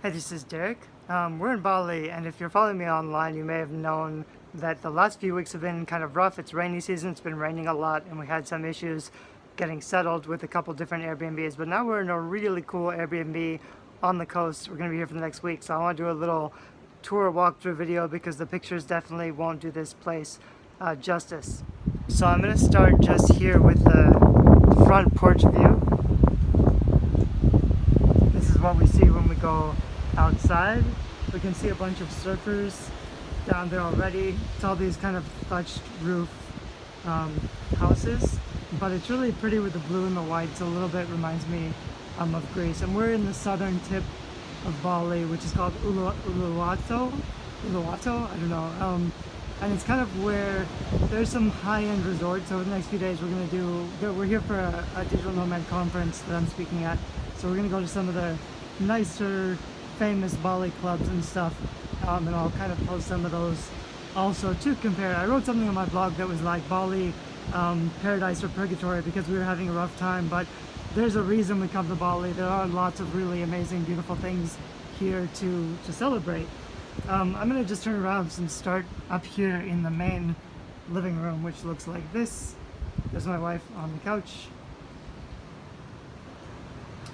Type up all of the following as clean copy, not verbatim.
Hey, this is Derek. We're in Bali, and if you're following me online, you may have known that the last few weeks have been kind of rough. It's rainy season, it's been raining a lot, and we had some issues getting settled with a couple different Airbnbs. But now we're in a really cool Airbnb on the coast. We're going to be here for the next week, so I want to do a little tour walkthrough video because the pictures definitely won't do this place justice. So I'm going to start just here with the front porch view. This is what we see when we go outside. We can see a bunch of surfers down there already. It's all these kind of thatched roof houses, but it's really pretty with the blue and the white. So a little bit reminds me of Greece. And we're in the southern tip of Bali, which is called Uluwatu, I don't know. And it's kind of where there's some high-end resorts. So the next few days we're here for a digital nomad conference that I'm speaking at. So we're gonna go to some of the nicer, famous Bali clubs and stuff, and I'll kind of post some of those also to compare. I wrote something on my blog that was like Bali, paradise or purgatory, because we were having a rough time, but there's a reason we come to Bali. There are lots of really amazing, beautiful things here to celebrate. I'm gonna just turn around and start up here in the main living room, which looks like this. There's my wife on the couch.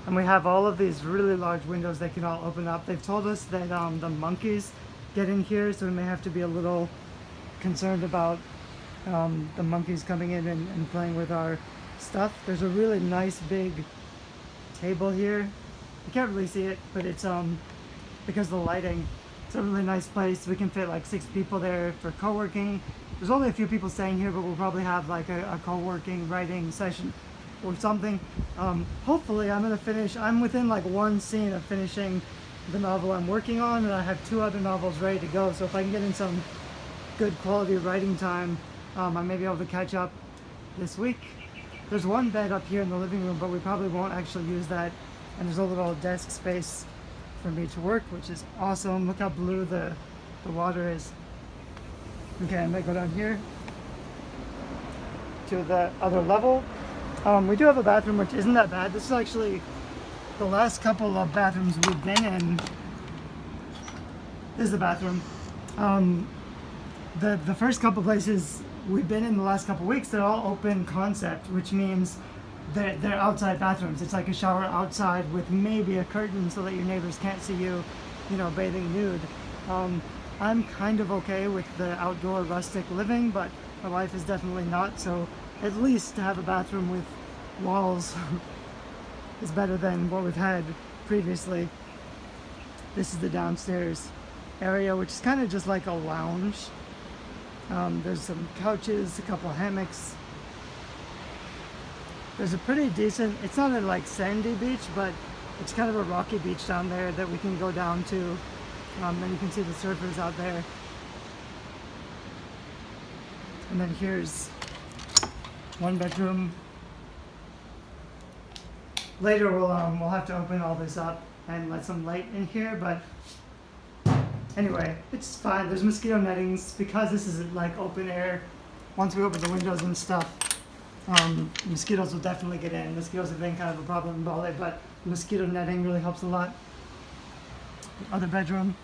And we have all of these really large windows that can all open up. They've told us that the monkeys get in here, so we may have to be a little concerned about the monkeys coming in and playing with our stuff. There's a really nice big table here. You can't really see it, but it's because of the lighting. It's a really nice place. We can fit like 6 people there for co-working. There's only a few people staying here, but we'll probably have like a co-working writing session or something. Hopefully I'm within like one scene of finishing the novel I'm working on, and I have 2 other novels ready to go. So if I can get in some good quality writing time, I may be able to catch up this week. There's one bed up here in the living room, but we probably won't actually use that. And there's a little desk space for me to work, which is awesome. Look how blue the water is. Okay, I might go down here to the other level. We do have a bathroom, which isn't that bad. This is actually the last couple of bathrooms we've been in. This is the bathroom. The first couple places we've been in the last couple weeks, they're all open concept, which means they're outside bathrooms. It's like a shower outside with maybe a curtain so that your neighbors can't see you, bathing nude. I'm kind of okay with the outdoor rustic living, but my wife is definitely not, so at least to have a bathroom with walls is better than what we've had previously. This is the downstairs area, which is kind of just like a lounge. There's some couches, a couple hammocks. There's a pretty decent, it's not a like sandy beach, but it's kind of a rocky beach down there that we can go down to, and you can see the surfers out there. And then here's one bedroom. Later we'll have to open all this up and let some light in here, but anyway, it's fine. There's mosquito nettings because this is like open air. Once we open the windows and stuff, mosquitoes will definitely get in. Mosquitoes have been kind of a problem in Bali, but mosquito netting really helps a lot. Other bedroom,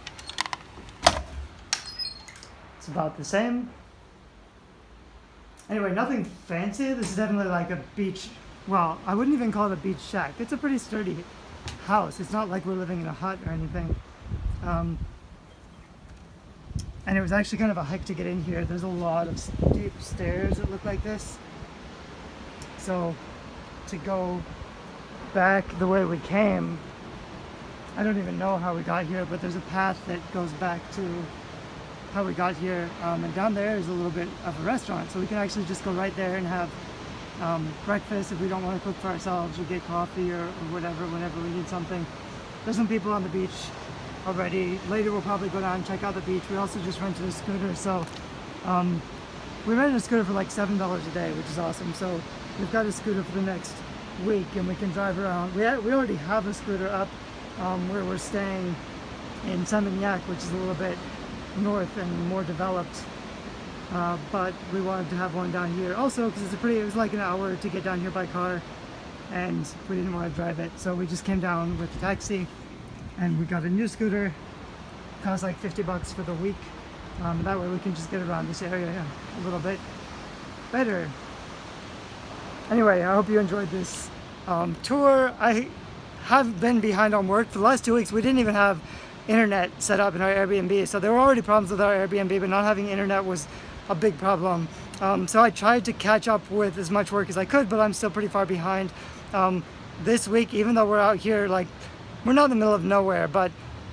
it's about the same. Anyway, nothing fancy. This is definitely like a beach. Well, I wouldn't even call it a beach shack. It's a pretty sturdy house. It's not like we're living in a hut or anything. And it was actually kind of a hike to get in here. There's a lot of steep stairs that look like this. So to go back the way we came, I don't even know how we got here, but there's a path that goes back to how we got here, and down there is a little bit of a restaurant, so we can actually just go right there and have breakfast if we don't want to cook for ourselves, or get coffee or whatever whenever we need something. There's some people on the beach already. Later we'll probably go down and check out the beach. We also just rented a scooter, so we rented a scooter for like $7 a day, which is awesome. So we've got a scooter for the next week and we can drive around. We already have a scooter up where we're staying in Seminyak, which is a little bit north and more developed, but we wanted to have one down here also because it was like an hour to get down here by car, and we didn't want to drive it, so we just came down with a taxi And we got a new scooter, costs like 50 bucks for the week. That way we can just get around this area a little bit better. Anyway, I hope you enjoyed this tour. I have been behind on work. For the last 2 weeks, we didn't even have internet set up in our Airbnb. So there were already problems with our Airbnb, but not having internet was a big problem. So I tried to catch up with as much work as I could, but I'm still pretty far behind. This week, even though we're out here, like, we're not in the middle of nowhere, but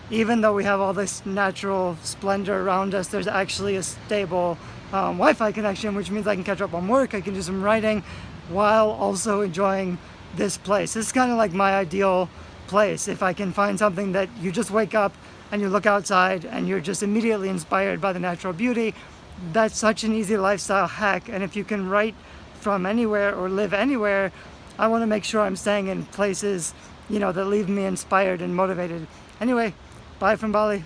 even though we have all this natural splendor around us, there's actually a stable Wi-Fi connection, which means I can catch up on work, I can do some writing, while also enjoying this place. This is kind of like my ideal place. If I can find something that you just wake up and you look outside and you're just immediately inspired by the natural beauty, that's such an easy lifestyle hack. And if you can write from anywhere or live anywhere, I want to make sure I'm staying in places, you know, that leave me inspired and motivated. Anyway, bye from Bali.